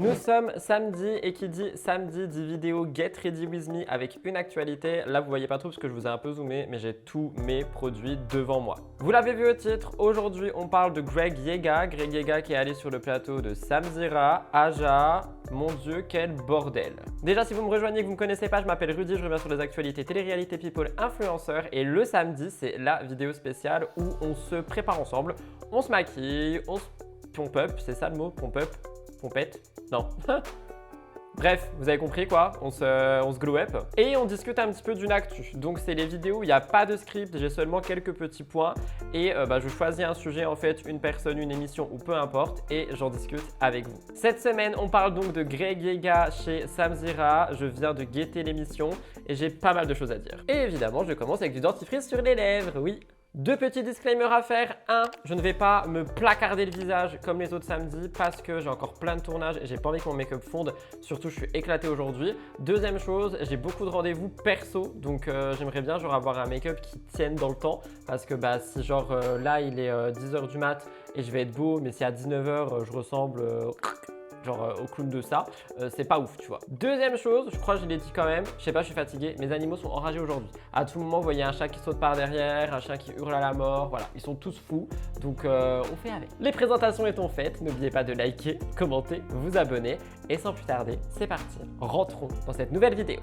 Nous sommes samedi et qui dit samedi dit vidéo Get Ready With Me avec une actualité. Là, vous voyez pas trop parce que je vous ai un peu zoomé, mais j'ai tous mes produits devant moi. Vous l'avez vu au titre, aujourd'hui on parle de Greg Yega. Greg Yega qui est allé sur le plateau de Samzira, Aja. Mon Dieu, quel bordel. Déjà, si vous me rejoignez et que vous ne me connaissez pas, je m'appelle Rudy, je reviens sur les actualités télé-réalité people influenceurs. Et le samedi, c'est la vidéo spéciale où on se prépare ensemble, on se maquille, on se pompe up, c'est ça le mot, pompe up? Pompette? Non. Bref, vous avez compris quoi, on se glow up et on discute un petit peu d'une actu. Donc c'est les vidéos où il n'y a pas de script, j'ai seulement quelques petits points et je choisis un sujet en fait, une personne, une émission ou peu importe et j'en discute avec vous. Cette semaine, on parle donc de Greg Yega chez Samzira. Je viens de guetter l'émission et j'ai pas mal de choses à dire. Et évidemment, je commence avec du dentifrice sur les lèvres, oui. Deux petits disclaimers à faire. Un, je ne vais pas me placarder le visage comme les autres samedis parce que j'ai encore plein de tournages et j'ai pas envie que mon make-up fonde. Surtout, je suis éclaté aujourd'hui. Deuxième chose, j'ai beaucoup de rendez-vous perso. Donc, j'aimerais bien avoir un make-up qui tienne dans le temps. Parce que si là, il est 10h du mat et je vais être beau, mais si à 19h, je ressemble... au clown de ça, c'est pas ouf, tu vois. Deuxième chose, je crois que je l'ai dit quand même, je sais pas, je suis fatigué, mes animaux sont enragés aujourd'hui. À tout moment, vous voyez un chat qui saute par derrière, un chien qui hurle à la mort, voilà, ils sont tous fous, donc on fait avec. Les présentations étant faites, n'oubliez pas de liker, commenter, vous abonner, et sans plus tarder, c'est parti. Rentrons dans cette nouvelle vidéo.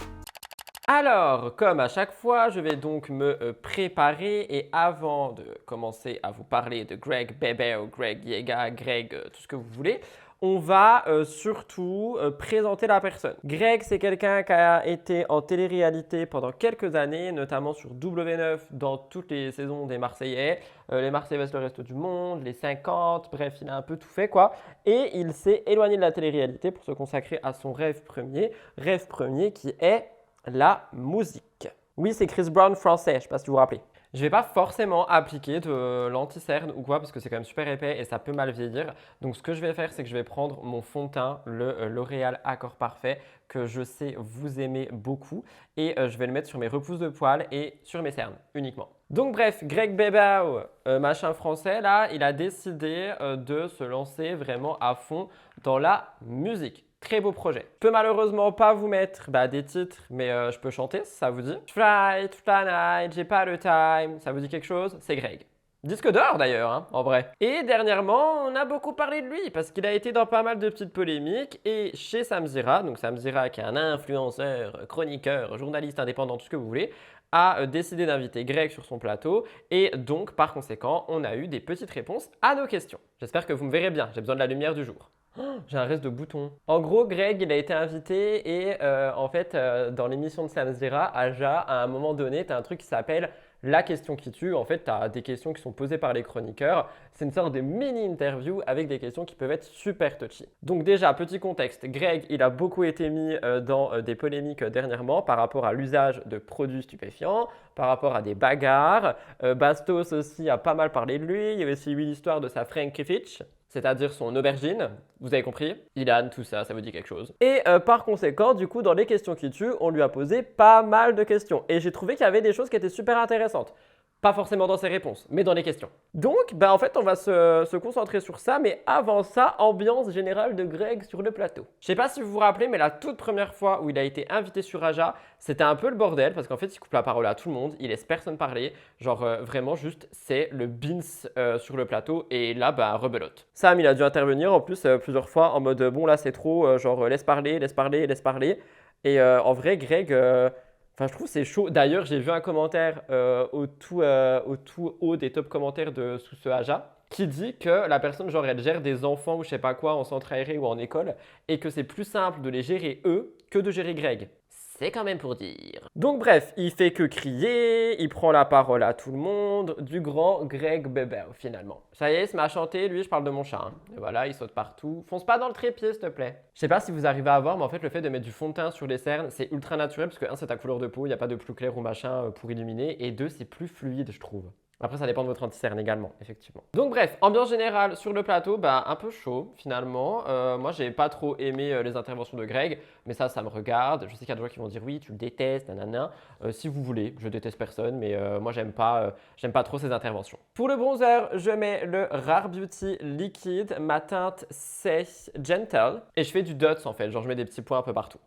Alors, comme à chaque fois, je vais donc me préparer et avant de commencer à vous parler de Greg Bebe ou Greg Yega, Greg, tout ce que vous voulez, on va surtout présenter la personne. Greg, c'est quelqu'un qui a été en télé-réalité pendant quelques années, notamment sur W9 dans toutes les saisons des Marseillais, les Marseillais vs le reste du monde, les 50, bref, il a un peu tout fait quoi. Et il s'est éloigné de la télé-réalité pour se consacrer à son rêve premier qui est la musique. Oui, c'est Chris Brown français, je ne sais pas si vous vous rappelez. Je ne vais pas forcément appliquer de l'anti-cerne ou quoi parce que c'est quand même super épais et ça peut mal vieillir. Donc ce que je vais faire, c'est que je vais prendre mon fond de teint, le L'Oréal Accord Parfait, que je sais vous aimez beaucoup. Et je vais le mettre sur mes repousses de poils et sur mes cernes uniquement. Donc bref, Greg Bebao, machin français, là, il a décidé de se lancer vraiment à fond dans la musique. Très beau projet. Je peux malheureusement pas vous mettre des titres, mais je peux chanter si ça vous dit. Fly toute la night, j'ai pas le time. Ça vous dit quelque chose? C'est Greg. Disque d'or d'ailleurs, hein, en vrai. Et dernièrement, on a beaucoup parlé de lui parce qu'il a été dans pas mal de petites polémiques. Et chez Samzira, donc Samzira qui est un influenceur, chroniqueur, journaliste indépendant, tout ce que vous voulez, a décidé d'inviter Greg sur son plateau. Et donc, par conséquent, on a eu des petites réponses à nos questions. J'espère que vous me verrez bien, j'ai besoin de la lumière du jour. J'ai un reste de bouton. En gros, Greg, il a été invité et en fait, dans l'émission de Samzira, Aja, à un moment donné, tu as un truc qui s'appelle la question qui tue. En fait, tu as des questions qui sont posées par les chroniqueurs. C'est une sorte de mini-interview avec des questions qui peuvent être super touchy. Donc déjà, petit contexte, Greg, il a beaucoup été mis dans des polémiques dernièrement par rapport à l'usage de produits stupéfiants, par rapport à des bagarres. Bastos aussi a pas mal parlé de lui. Il y avait aussi eu l'histoire de sa Frankiewicz, c'est-à-dire son aubergine, vous avez compris, Ilan, tout ça, ça vous dit quelque chose. Et par conséquent, du coup, dans les questions qui tuent, on lui a posé pas mal de questions. Et j'ai trouvé qu'il y avait des choses qui étaient super intéressantes. Pas forcément dans ses réponses, mais dans les questions. Donc, en fait, on va se concentrer sur ça, mais avant ça, ambiance générale de Greg sur le plateau. Je sais pas si vous vous rappelez, mais la toute première fois où il a été invité sur Aja, c'était un peu le bordel, parce qu'en fait, il coupe la parole à tout le monde, il laisse personne parler, vraiment juste, c'est le beans sur le plateau, et là, rebelote. Sam, il a dû intervenir en plus plusieurs fois en mode, bon là, c'est trop, laisse parler, laisse parler, laisse parler. Et en vrai, Greg... Enfin, je trouve que c'est chaud. D'ailleurs, j'ai vu un commentaire au tout haut des top commentaires sous ce Aja qui dit que la personne, elle gère des enfants ou je sais pas quoi en centre aéré ou en école et que c'est plus simple de les gérer eux que de gérer Greg. C'est quand même pour dire. Donc bref, il fait que crier, il prend la parole à tout le monde, du grand Greg Bebel finalement. Ça y est, il se met à chanter, lui je parle de mon chat. Et voilà, il saute partout. Fonce pas dans le trépied s'il te plaît. Je sais pas si vous arrivez à voir, mais en fait le fait de mettre du fond de teint sur les cernes, c'est ultra naturel parce que un, c'est ta couleur de peau, il n'y a pas de plus clair ou machin pour illuminer. Et deux, c'est plus fluide je trouve. Après, ça dépend de votre anti-cerne également, effectivement. Donc bref, ambiance générale sur le plateau, bah, un peu chaud finalement. Moi, j'ai pas trop aimé les interventions de Greg, mais ça me regarde. Je sais qu'il y a des gens qui vont dire oui, tu le détestes, nanana. Si vous voulez, je déteste personne, mais moi, j'aime pas trop ces interventions. Pour le bronzer, je mets le Rare Beauty Liquide. Ma teinte, c'est Gentle. Et je fais du dots en fait, genre je mets des petits points un peu partout.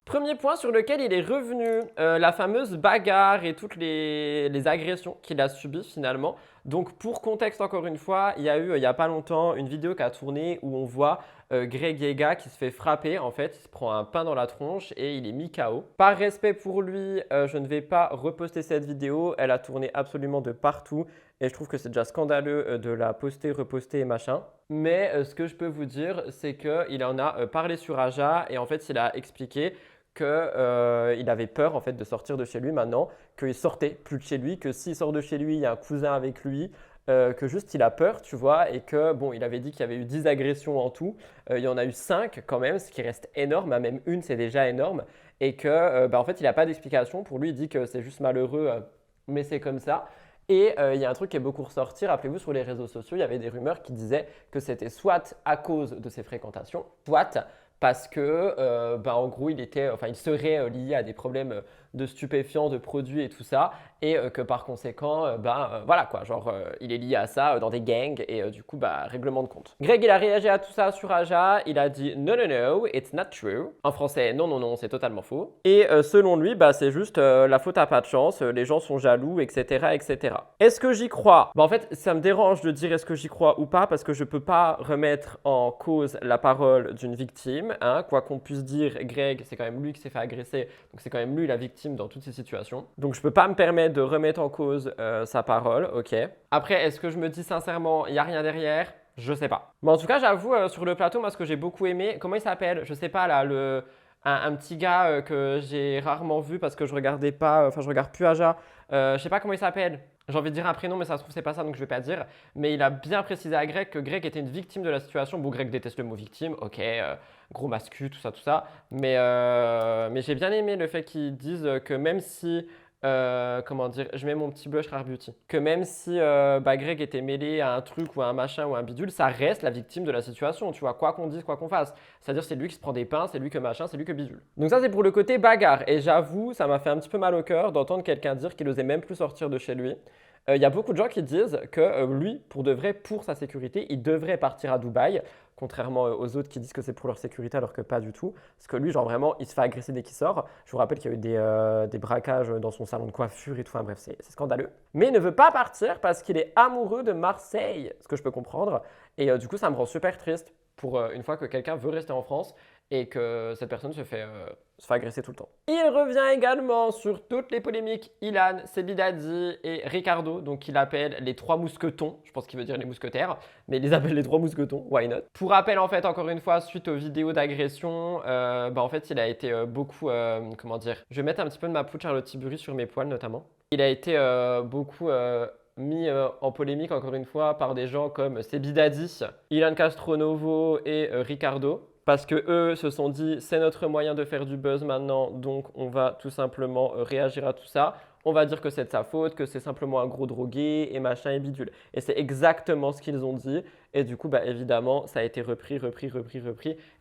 Premier point sur lequel il est revenu, la fameuse bagarre et toutes les agressions qu'il a subies finalement. Donc pour contexte encore une fois, il y a eu il n'y a pas longtemps une vidéo qui a tourné où on voit Greg Yega qui se fait frapper en fait, il se prend un pain dans la tronche et il est mis KO. Par respect pour lui, je ne vais pas reposter cette vidéo, elle a tourné absolument de partout et je trouve que c'est déjà scandaleux de la poster, reposter et machin. Mais ce que je peux vous dire, c'est qu'il en a parlé sur Aja et en fait il a expliqué qu'il avait peur en fait de sortir de chez lui maintenant, qu'il sortait plus de chez lui, que s'il sort de chez lui, il y a un cousin avec lui, que juste il a peur, tu vois, et que bon, il avait dit qu'il y avait eu 10 agressions en tout, il y en a eu 5 quand même, ce qui reste énorme, même une c'est déjà énorme, et que en fait il n'a pas d'explication. Pour lui, il dit que c'est juste malheureux, mais c'est comme ça. Et il y a un truc qui est beaucoup ressorti, rappelez-vous, sur les réseaux sociaux, il y avait des rumeurs qui disaient que c'était soit à cause de ses fréquentations, soit parce que en gros il serait lié à des problèmes de stupéfiants, de produits et tout ça, et que par conséquent, voilà quoi, genre il est lié à ça dans des gangs et du coup règlement de compte. Greg il a réagi à tout ça sur Aja, il a dit no no no, it's not true. En français, non non non, c'est totalement faux. Et selon lui, c'est juste la faute à pas de chance, les gens sont jaloux, etc. etc. Est-ce que j'y crois? En fait, ça me dérange de dire est-ce que j'y crois ou pas parce que je peux pas remettre en cause la parole d'une victime. Hein. Quoi qu'on puisse dire, Greg, c'est quand même lui qui s'est fait agresser, donc c'est quand même lui la victime dans toutes ces situations. Donc je peux pas me permettre de remettre en cause sa parole, ok. Après, est-ce que je me dis sincèrement, il n'y a rien derrière? Je sais pas. Mais en tout cas, j'avoue, sur le plateau, moi, ce que j'ai beaucoup aimé, comment il s'appelle? Je sais pas, là, un petit gars que j'ai rarement vu parce que je regardais pas, je regarde plus Aja. Je sais pas comment il s'appelle. J'ai envie de dire un prénom, mais ça se trouve, c'est pas ça, donc je vais pas dire. Mais il a bien précisé à Greg que Greg était une victime de la situation. Bon, Greg déteste le mot victime, ok, gros mascu, tout ça. Mais j'ai bien aimé le fait qu'ils disent que même si, comment dire, je mets mon petit blush Rare Beauty, que même si Greg était mêlé à un truc ou à un machin ou à un bidule, ça reste la victime de la situation, tu vois, quoi qu'on dise, quoi qu'on fasse. C'est-à-dire c'est lui qui se prend des pains, c'est lui que machin, c'est lui que bidule. Donc ça c'est pour le côté bagarre. Et j'avoue, ça m'a fait un petit peu mal au cœur d'entendre quelqu'un dire qu'il osait même plus sortir de chez lui. Il y a beaucoup de gens qui disent que lui, pour de vrai, pour sa sécurité, il devrait partir à Dubaï, contrairement aux autres qui disent que c'est pour leur sécurité alors que pas du tout. Parce que lui, genre vraiment, il se fait agresser dès qu'il sort. Je vous rappelle qu'il y a eu des braquages dans son salon de coiffure et tout. Enfin bref, c'est scandaleux. Mais il ne veut pas partir parce qu'il est amoureux de Marseille, ce que je peux comprendre. Et du coup, ça me rend super triste pour une fois que quelqu'un veut rester en France et que cette personne se fait agresser tout le temps. Il revient également sur toutes les polémiques Ilan, Sebidadi et Ricardo, donc il appelle les 3 mousquetons, je pense qu'il veut dire les mousquetaires, mais il les appelle les 3 mousquetons, why not? Pour rappel en fait, encore une fois, suite aux vidéos d'agression, en fait il a été beaucoup, comment dire, je vais mettre un petit peu de ma poudre Charlotte Tilbury sur mes poils notamment. Il a été beaucoup mis en polémique encore une fois par des gens comme Sebidadi, Ilan Castronovo et Ricardo. Parce que eux se sont dit c'est notre moyen de faire du buzz maintenant, donc on va tout simplement réagir à tout ça. On va dire que c'est de sa faute, que c'est simplement un gros drogué et machin et bidule. Et c'est exactement ce qu'ils ont dit. Et du coup, évidemment, ça a été repris.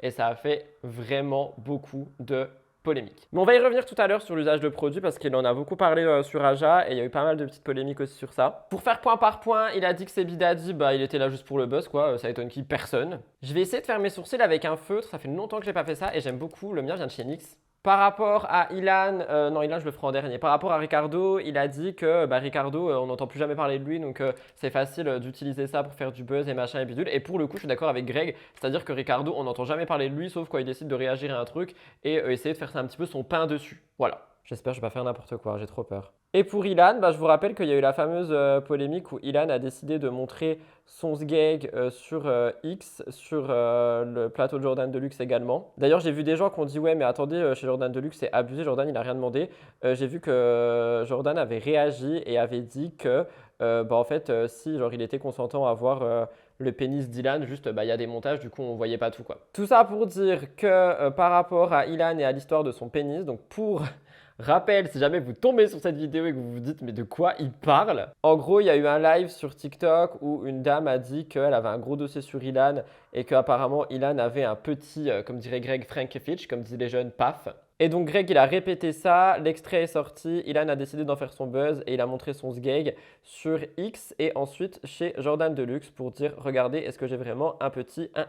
Et ça a fait vraiment beaucoup de polémique. Mais on va y revenir tout à l'heure sur l'usage de produits parce qu'il en a beaucoup parlé sur Aja et il y a eu pas mal de petites polémiques aussi sur ça. Pour faire point par point, il a dit que Sebidadi, il était là juste pour le buzz quoi, ça étonne qui? Personne. Je vais essayer de faire mes sourcils avec un feutre, ça fait longtemps que j'ai pas fait ça et j'aime beaucoup, le mien vient de chez NYX. Par rapport à Ilan, non Ilan je le ferai en dernier. Par rapport à Ricardo, il a dit que Ricardo, on n'entend plus jamais parler de lui, donc c'est facile d'utiliser ça pour faire du buzz et machin et bidule. Et pour le coup, je suis d'accord avec Greg, c'est-à-dire que Ricardo, on n'entend jamais parler de lui, sauf quand il décide de réagir à un truc et essayer de faire ça un petit peu son pain dessus. Voilà. J'espère que je vais pas faire n'importe quoi, j'ai trop peur. Et pour Ilan, je vous rappelle qu'il y a eu la fameuse polémique où Ilan a décidé de montrer son sgeg sur X, sur le plateau de Jordan Deluxe également. D'ailleurs, j'ai vu des gens qui ont dit « Ouais, mais attendez, chez Jordan Deluxe, c'est abusé, Jordan, il n'a rien demandé. » J'ai vu que Jordan avait réagi et avait dit que, en fait, si genre, il était consentant à voir le pénis d'Ilan, juste, il y a des montages, du coup, on voyait pas tout, quoi. Tout ça pour dire que par rapport à Ilan et à l'histoire de son pénis, donc pour Rappel, si jamais vous tombez sur cette vidéo et que vous vous dites mais de quoi il parle? En gros, il y a eu un live sur TikTok où une dame a dit qu'elle avait un gros dossier sur Ilan et qu'apparemment Ilan avait un petit, comme dirait Greg Frankevich, comme disent les jeunes, paf. Et donc Greg, il a répété ça, l'extrait est sorti, Ilan a décidé d'en faire son buzz et il a montré son sgeg sur X et ensuite chez Jordan Deluxe pour dire « Regardez, est-ce que j'ai vraiment un petit 1 1 ?»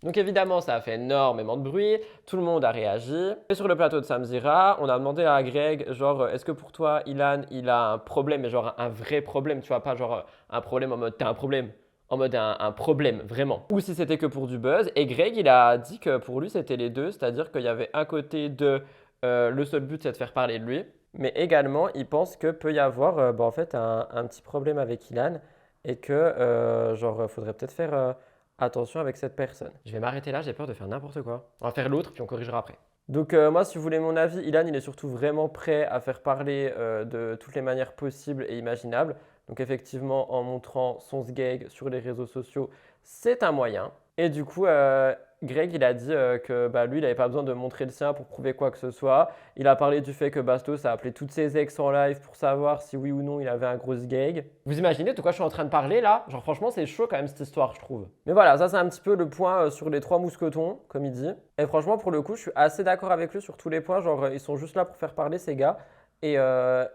Donc évidemment, ça a fait énormément de bruit, tout le monde a réagi. Et sur le plateau de Samzira, on a demandé à Greg, genre, est-ce que pour toi, Ilan, il a un problème, mais genre un vrai problème, tu vois, pas genre un problème en mode « t'as un problème ». En mode un problème, vraiment. Ou si c'était que pour du buzz. Et Greg, il a dit que pour lui, c'était les deux. C'est-à-dire qu'il y avait un côté de le seul but, c'est de faire parler de lui. Mais également, il pense que peut y avoir en fait un petit problème avec Ilan et que genre, faudrait peut-être faire attention avec cette personne. Je vais m'arrêter là, j'ai peur de faire n'importe quoi. On va faire l'autre, puis on corrigera après. Donc moi, si vous voulez mon avis, Ilan, il est surtout vraiment prêt à faire parler de toutes les manières possibles et imaginables. Donc effectivement, en montrant son sgeg sur les réseaux sociaux, c'est un moyen. Et du coup, Greg, il a dit que lui, il n'avait pas besoin de montrer le sien pour prouver quoi que ce soit. Il a parlé du fait que Bastos a appelé toutes ses ex en live pour savoir si oui ou non il avait un gros sgeg. Vous imaginez de quoi je suis en train de parler là? Genre franchement, c'est chaud quand même cette histoire, je trouve. Mais voilà, ça c'est un petit peu le point sur les trois mousquetons, comme il dit. Et franchement, pour le coup, je suis assez d'accord avec lui sur tous les points. Genre, ils sont juste là pour faire parler ces gars. Et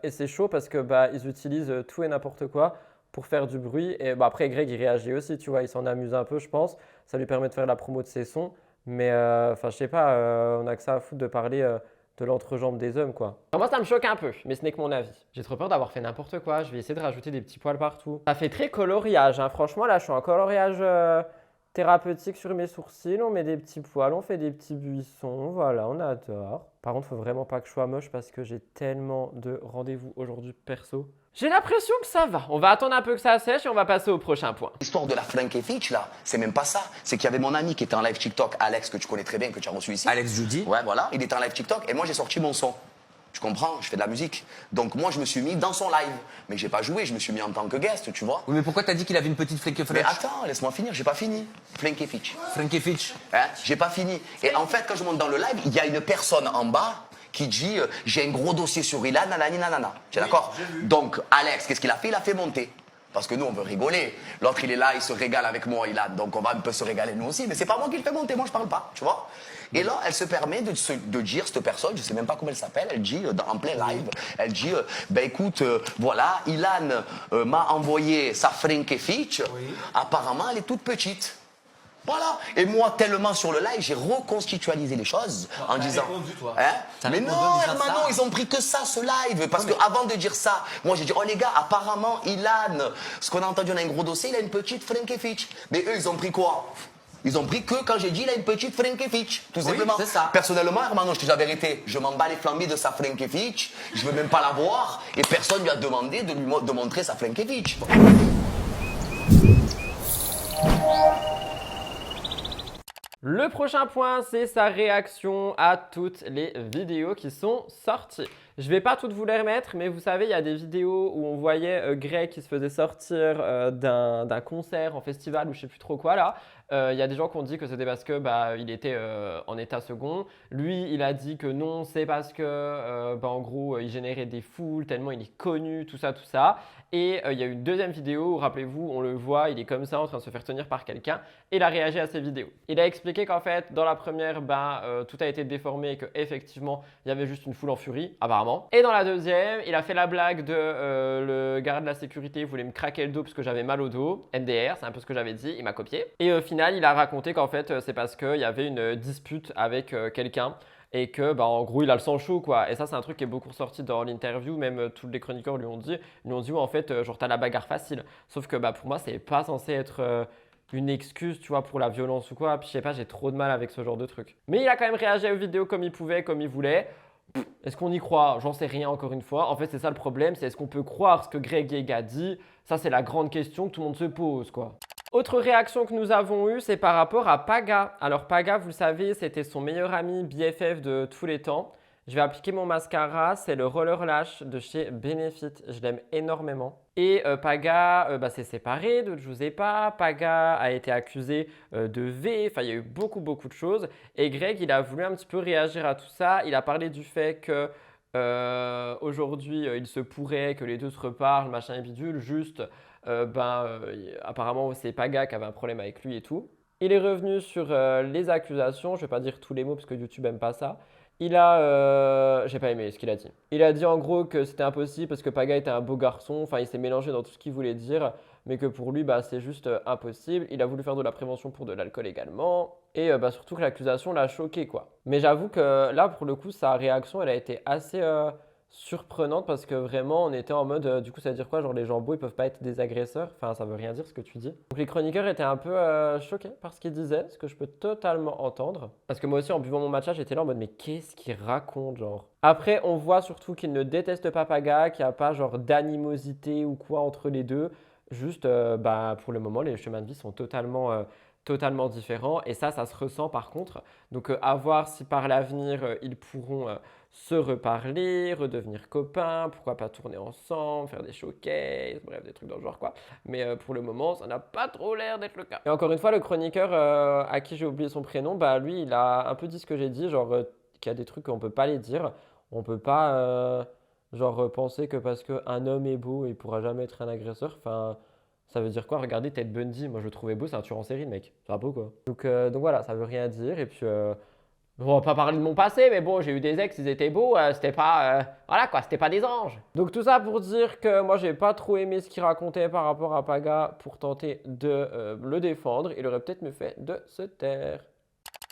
c'est chaud parce que ils utilisent tout et n'importe quoi pour faire du bruit. Et après, Greg, il réagit aussi, tu vois, il s'en amuse un peu, je pense. Ça lui permet de faire la promo de ses sons. Mais je sais pas, on a que ça à foutre de parler de l'entrejambe des hommes, quoi. Enfin, moi, ça me choque un peu, mais ce n'est que mon avis. J'ai trop peur d'avoir fait n'importe quoi. Je vais essayer de rajouter des petits poils partout. Ça fait très coloriage, hein. Franchement, là, je suis en coloriage thérapeutique sur mes sourcils. On met des petits poils, on fait des petits buissons. Voilà, on adore. Par contre, faut vraiment pas que je sois moche parce que j'ai tellement de rendez-vous aujourd'hui perso. J'ai l'impression que ça va. On va attendre un peu que ça sèche et on va passer au prochain point. L'histoire de la Frankevich, là, c'est même pas ça. C'est qu'il y avait mon ami qui était en live TikTok, Alex, que tu connais très bien, que tu as reçu ici. Alex Judy. Ouais, voilà. Il était en live TikTok et moi, j'ai sorti mon son. Tu comprends? Je fais de la musique. Donc, moi, je me suis mis dans son live. Mais j'ai pas joué, je me suis mis en tant que guest, tu vois. Oui, mais pourquoi t'as dit qu'il avait une petite Mais Frankevich? attends, laisse-moi finir, j'ai pas fini. Frankevich. Frankevich. Hein? J'ai pas fini. Et en fait, quand je monte dans le live, il y a une personne en bas qui dit j'ai un gros dossier sur Ilan, nanani, nanana. Tu es d'accord? Donc, Alex, qu'est-ce qu'il a fait? Il a fait monter. Parce que nous, on veut rigoler. L'autre, il est là, il se régale avec moi, Ilan. Donc, on va un peu se régaler nous aussi. Mais c'est pas moi qui le fais monter, moi, je parle pas, tu vois. Et là, elle se permet de dire, cette personne, je sais même pas comment elle s'appelle, elle dit, en plein live, elle dit, écoute, voilà, Ilan m'a envoyé sa Frankevich. Apparemment, elle est toute petite. Voilà. Et moi, tellement sur le live, j'ai reconstitualisé les choses en disant. Répondu, toi. Hein? Mais non, Hermano, ils ont pris que ça, ce live. Parce qu'avant de dire ça, moi j'ai dit, oh les gars, apparemment, Ilan, ce qu'on a entendu, on a un gros dossier, il a une petite Frankevich. Mais eux, ils ont pris quoi? Ils ont pris que quand j'ai dit, il a une petite Frankevich. Tout simplement. C'est ça. Personnellement, Hermano, je te dis la vérité, je m'en bats les flambés de sa Frankevich. Je veux même pas la voir. Et personne lui a demandé de montrer sa Frankevich. Le prochain point, c'est sa réaction à toutes les vidéos qui sont sorties. Je vais pas toutes vous les remettre, mais vous savez, il y a des vidéos où on voyait Greg qui se faisait sortir d'un concert en festival ou je sais plus trop quoi là. Il y a des gens qui ont dit que c'était parce que il était en état second. Lui, il a dit que non, c'est parce que en gros, il générait des foules tellement il est connu, tout ça, tout ça. Et il y a une deuxième vidéo où, rappelez-vous, on le voit, il est comme ça en train de se faire tenir par quelqu'un. Et il a réagi à ces vidéos. Il a expliqué qu'en fait, dans la première, tout a été déformé et qu'effectivement, il y avait juste une foule en furie, apparemment. Et dans la deuxième, il a fait la blague de le garde de la sécurité voulait me craquer le dos parce que j'avais mal au dos. MDR, c'est un peu ce que j'avais dit, il m'a copié. Et au final, il a raconté qu'en fait, c'est parce qu'il y avait une dispute avec quelqu'un. Et que, en gros, il a le sang chaud, quoi. Et ça, c'est un truc qui est beaucoup ressorti dans l'interview. Même tous les chroniqueurs lui ont dit, ouais, en fait, genre, t'as la bagarre facile. Sauf que, pour moi, c'est pas censé être une excuse, tu vois, pour la violence ou quoi. Puis, je sais pas, j'ai trop de mal avec ce genre de truc. Mais il a quand même réagi aux vidéos comme il pouvait, comme il voulait. Est-ce qu'on y croit? J'en sais rien, encore une fois. En fait, c'est ça le problème, c'est est-ce qu'on peut croire ce que Greg Yeg a dit? Ça, c'est la grande question que tout le monde se pose, quoi. Autre réaction que nous avons eue, c'est par rapport à Paga. Alors Paga, vous le savez, c'était son meilleur ami BFF de tous les temps. Je vais appliquer mon mascara, c'est le Roller Lash de chez Benefit. Je l'aime énormément. Et Paga s'est séparé de Giuseppa. Paga a été accusé de V. Enfin, il y a eu beaucoup de choses. Et Greg, il a voulu un petit peu réagir à tout ça. Il a parlé du fait que Aujourd'hui, il se pourrait que les deux se reparlent, machin et bidule, juste, apparemment, c'est Paga qui avait un problème avec lui et tout. Il est revenu sur les accusations, je vais pas dire tous les mots parce que YouTube aime pas ça. J'ai pas aimé ce qu'il a dit. Il a dit en gros que c'était impossible parce que Paga était un beau garçon, enfin il s'est mélangé dans tout ce qu'il voulait dire, mais que pour lui c'est juste impossible. Il a voulu faire de la prévention pour de l'alcool également, et surtout que l'accusation l'a choqué quoi. Mais j'avoue que là pour le coup sa réaction elle a été assez surprenante parce que vraiment on était en mode du coup ça veut dire quoi, genre les gens beaux ils peuvent pas être des agresseurs, enfin ça veut rien dire ce que tu dis. Donc les chroniqueurs étaient un peu choqués par ce qu'ils disaient, ce que je peux totalement entendre, parce que moi aussi en buvant mon matcha j'étais là en mode mais qu'est-ce qu'il raconte genre. Après on voit surtout qu'il ne déteste pas Paga, qu'il n'y a pas genre d'animosité ou quoi entre les deux, juste pour le moment les chemins de vie sont totalement différents et ça se ressent par contre. Donc à voir si par l'avenir ils pourront se reparler, redevenir copains, pourquoi pas tourner ensemble, faire des showcases, bref des trucs dans le genre quoi. Mais pour le moment ça n'a pas trop l'air d'être le cas. Et encore une fois le chroniqueur à qui j'ai oublié son prénom, lui il a un peu dit ce que j'ai dit, genre qu'il y a des trucs qu'on peut pas les dire, on peut pas penser que parce qu'un homme est beau il pourra jamais être un agresseur, enfin ça veut dire quoi? Regardez Ted Bundy, moi je le trouvais beau, c'est un tueur en série le mec, ça va pas ou quoi? Donc voilà, ça veut rien dire et puis on va pas parler de mon passé, mais bon, j'ai eu des ex, ils étaient beaux, c'était pas voilà quoi, c'était pas des anges. Donc tout ça pour dire que moi j'ai pas trop aimé ce qu'il racontait par rapport à Paga pour tenter de le défendre, il aurait peut-être mieux fait de se taire.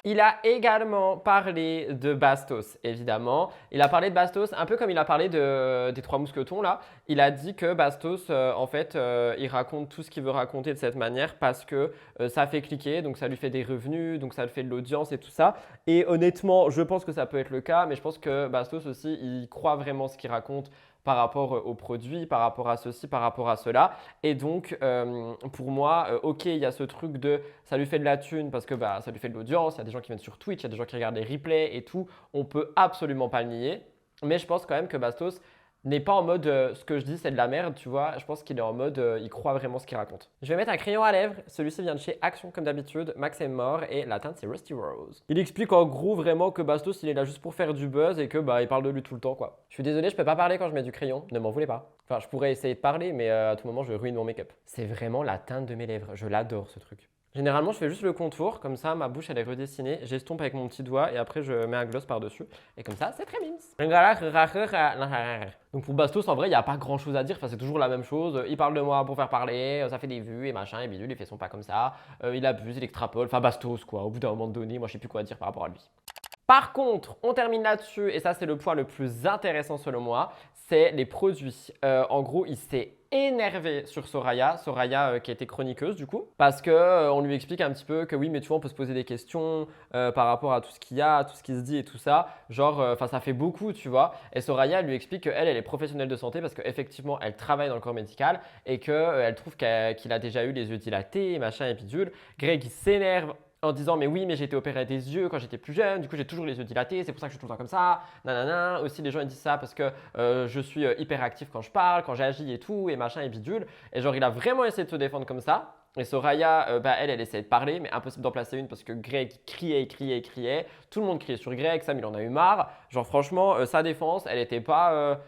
Il a également parlé de Bastos, évidemment. Il a parlé de Bastos un peu comme il a parlé des Trois Mousquetons, là. Il a dit que Bastos, il raconte tout ce qu'il veut raconter de cette manière parce que ça fait cliquer, donc ça lui fait des revenus, donc ça lui fait de l'audience et tout ça. Et honnêtement, je pense que ça peut être le cas, mais je pense que Bastos aussi, il croit vraiment ce qu'il raconte par rapport aux produits, par rapport à ceci, par rapport à cela. Et donc, pour moi, ok, il y a ce truc de ça lui fait de la thune parce que ça lui fait de l'audience, il y a des gens qui viennent sur Twitch, il y a des gens qui regardent les replays et tout. On peut absolument pas le nier. Mais je pense quand même que Bastos n'est pas en mode ce que je dis c'est de la merde, tu vois. Je pense qu'il est en mode il croit vraiment ce qu'il raconte. Je vais mettre un crayon à lèvres. Celui-ci vient de chez Action comme d'habitude. Max est mort et la teinte c'est Rusty Rose. Il explique en gros vraiment que Bastos il est là juste pour faire du buzz et que il parle de lui tout le temps quoi. Je suis désolé, je peux pas parler quand je mets du crayon. Ne m'en voulez pas. Enfin, je pourrais essayer de parler, mais à tout moment je ruine mon make-up. C'est vraiment la teinte de mes lèvres. Je l'adore ce truc. Généralement, je fais juste le contour, comme ça ma bouche elle est redessinée, j'estompe avec mon petit doigt et après je mets un gloss par-dessus. Et comme ça, c'est très mince. Donc pour Bastos, en vrai, il n'y a pas grand chose à dire, enfin, c'est toujours la même chose. Il parle de moi pour faire parler, ça fait des vues et machin, et bidule, il fait son pas comme ça. Il abuse, il extrapole, enfin Bastos quoi, au bout d'un moment donné, moi je sais plus quoi dire par rapport à lui. Par contre, on termine là-dessus, et ça c'est le point le plus intéressant selon moi, c'est les produits. En gros, il s'est énervé sur Soraya qui était chroniqueuse du coup, parce que on lui explique un petit peu que oui, mais tu vois, on peut se poser des questions par rapport à tout ce qu'il y a, tout ce qui se dit et tout ça. Genre, ça fait beaucoup, tu vois. Et Soraya lui explique qu'elle, elle est professionnelle de santé parce qu'effectivement, elle travaille dans le corps médical et qu'elle trouve qu'il a déjà eu les yeux dilatés, machin et bidule. Greg, il s'énerve en disant mais oui mais j'ai été opéré des yeux quand j'étais plus jeune, du coup j'ai toujours les yeux dilatés, c'est pour ça que je suis tout le temps comme ça, nanana. Aussi les gens ils disent ça parce que je suis hyperactif quand je parle, quand j'agis et tout et machin et bidule. Et genre il a vraiment essayé de se défendre comme ça. Et Soraya, elle essayait de parler, mais impossible d'en placer une parce que Greg criait. Tout le monde criait sur Greg, Sam il en a eu marre. Genre franchement, sa défense, elle était pas…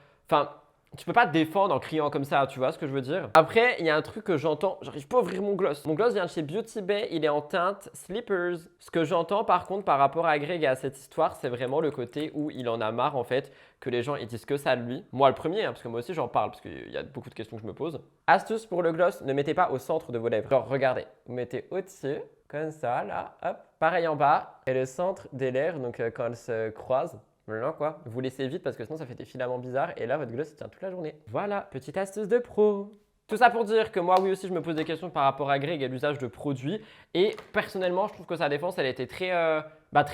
tu peux pas te défendre en criant comme ça, tu vois ce que je veux dire? Après, il y a un truc que j'entends, j'arrive pas à ouvrir mon gloss. Mon gloss vient de chez Beauty Bay, il est en teinte Slippers. Ce que j'entends par contre par rapport à Greg et à cette histoire, c'est vraiment le côté où il en a marre en fait que les gens ils disent que ça de lui. Moi le premier, parce que moi aussi j'en parle, parce qu'il y a beaucoup de questions que je me pose. Astuce pour le gloss, ne mettez pas au centre de vos lèvres. Genre regardez, vous mettez au-dessus, comme ça, là, hop. Pareil en bas, et le centre des lèvres, donc quand elles se croisent, non, quoi. Vous laissez vite parce que sinon ça fait des filaments bizarres et là votre gloss il tient toute la journée. Voilà, petite astuce de pro. Tout ça pour dire que moi oui aussi je me pose des questions par rapport à Greg et l'usage de produits et personnellement je trouve que sa défense elle était très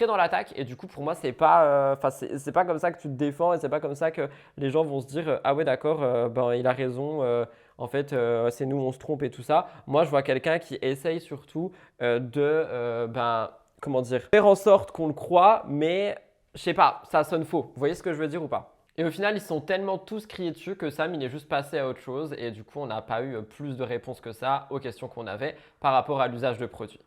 dans l'attaque et du coup pour moi c'est pas c'est pas comme ça que tu te défends et c'est pas comme ça que les gens vont se dire ah ouais d'accord il a raison en fait c'est nous on se trompe et tout ça. Moi je vois quelqu'un qui essaye surtout comment dire, faire en sorte qu'on le croit mais je sais pas, ça sonne faux. Vous voyez ce que je veux dire ou pas? Et au final, ils sont tellement tous criés dessus que Sam, il est juste passé à autre chose. Et du coup, on n'a pas eu plus de réponses que ça aux questions qu'on avait par rapport à l'usage de produits.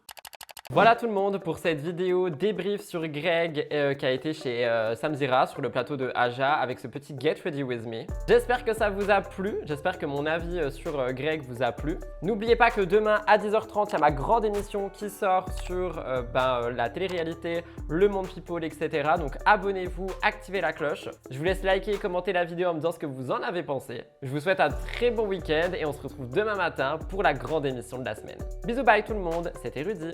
Voilà tout le monde pour cette vidéo débrief sur Greg qui a été chez Samzira sur le plateau de Aja avec ce petit Get Ready With Me. J'espère que ça vous a plu, j'espère que mon avis sur Greg vous a plu. N'oubliez pas que demain à 10h30, il y a ma grande émission qui sort sur la télé-réalité, le monde people, etc. Donc abonnez-vous, activez la cloche. Je vous laisse liker et commenter la vidéo en me disant ce que vous en avez pensé. Je vous souhaite un très bon week-end et on se retrouve demain matin pour la grande émission de la semaine. Bisous, bye tout le monde, c'était Rudy.